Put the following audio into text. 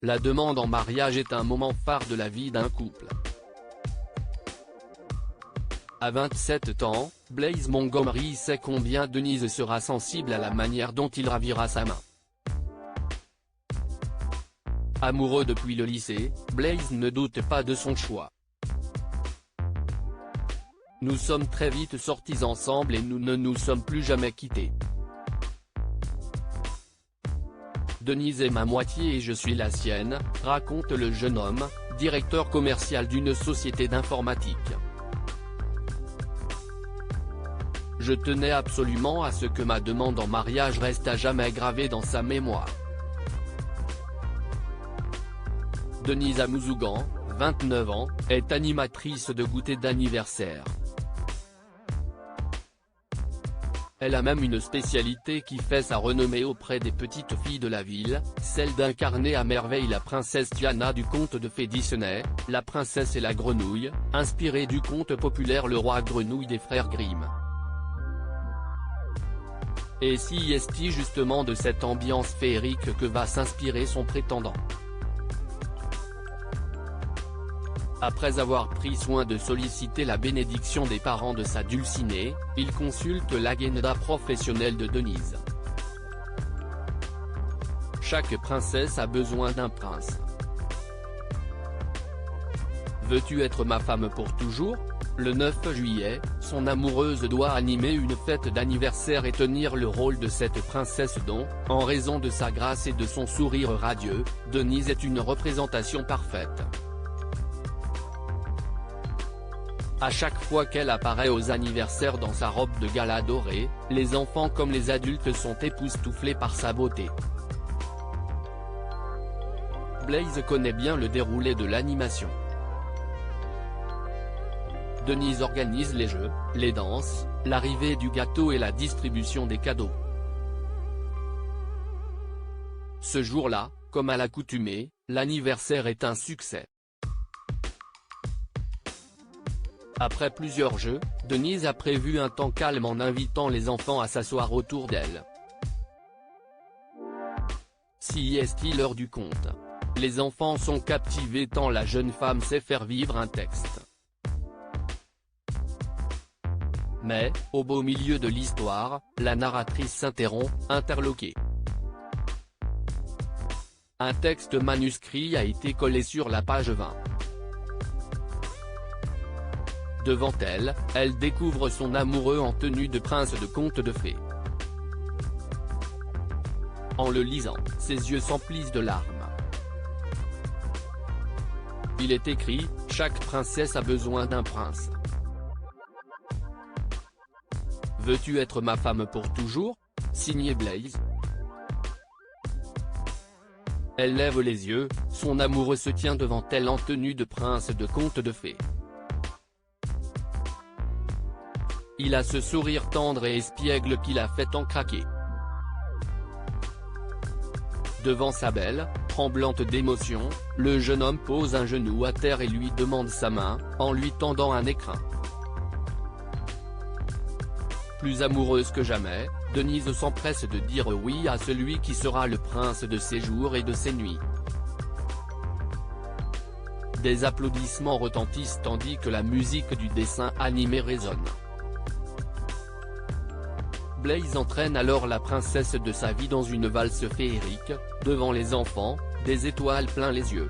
La demande en mariage est un moment phare de la vie d'un couple. À 27 ans, Blaise Montgomery sait combien Denise sera sensible à la manière dont il ravira sa main. Amoureux depuis le lycée, Blaise ne doute pas de son choix. Nous sommes très vite sortis ensemble et nous ne nous sommes plus jamais quittés. Denise est ma moitié et je suis la sienne, raconte le jeune homme, directeur commercial d'une société d'informatique. Je tenais absolument à ce que ma demande en mariage reste à jamais gravée dans sa mémoire. Denise Amouzougan, 29 ans, est animatrice de goûter d'anniversaire. Elle a même une spécialité qui fait sa renommée auprès des petites filles de la ville, celle d'incarner à merveille la princesse Tiana du conte de fées Disney, La princesse et la grenouille, inspirée du conte populaire Le roi grenouille des frères Grimm. Et si est-il justement de cette ambiance féerique que va s'inspirer son prétendant. Après avoir pris soin de solliciter la bénédiction des parents de sa dulcinée, il consulte l'agenda professionnel de Denise. Chaque princesse a besoin d'un prince. Veux-tu être ma femme pour toujours ? Le 9 juillet, son amoureuse doit animer une fête d'anniversaire et tenir le rôle de cette princesse dont, en raison de sa grâce et de son sourire radieux, Denise est une représentation parfaite. À chaque fois qu'elle apparaît aux anniversaires dans sa robe de gala dorée, les enfants comme les adultes sont époustouflés par sa beauté. Blaise connaît bien le déroulé de l'animation. Denise organise les jeux, les danses, l'arrivée du gâteau et la distribution des cadeaux. Ce jour-là, comme à l'accoutumée, l'anniversaire est un succès. Après plusieurs jeux, Denise a prévu un temps calme en invitant les enfants à s'asseoir autour d'elle. Si est-il l'heure du conte. Les enfants sont captivés tant la jeune femme sait faire vivre un texte. Mais, au beau milieu de l'histoire, la narratrice s'interrompt, interloquée. Un texte manuscrit a été collé sur la page 20. Devant elle, elle découvre son amoureux en tenue de prince de conte de fées. En le lisant, ses yeux s'emplissent de larmes. Il est écrit, chaque princesse a besoin d'un prince. Veux-tu être ma femme pour toujours ? Signé Blaise. Elle lève les yeux, son amoureux se tient devant elle en tenue de prince de conte de fées. Il a ce sourire tendre et espiègle qui l'a fait en craquer. Devant sa belle, tremblante d'émotion, le jeune homme pose un genou à terre et lui demande sa main, en lui tendant un écrin. Plus amoureuse que jamais, Denise s'empresse de dire oui à celui qui sera le prince de ses jours et de ses nuits. Des applaudissements retentissent tandis que la musique du dessin animé résonne. Blaise entraîne alors la princesse de sa vie dans une valse féerique, devant les enfants, des étoiles plein les yeux.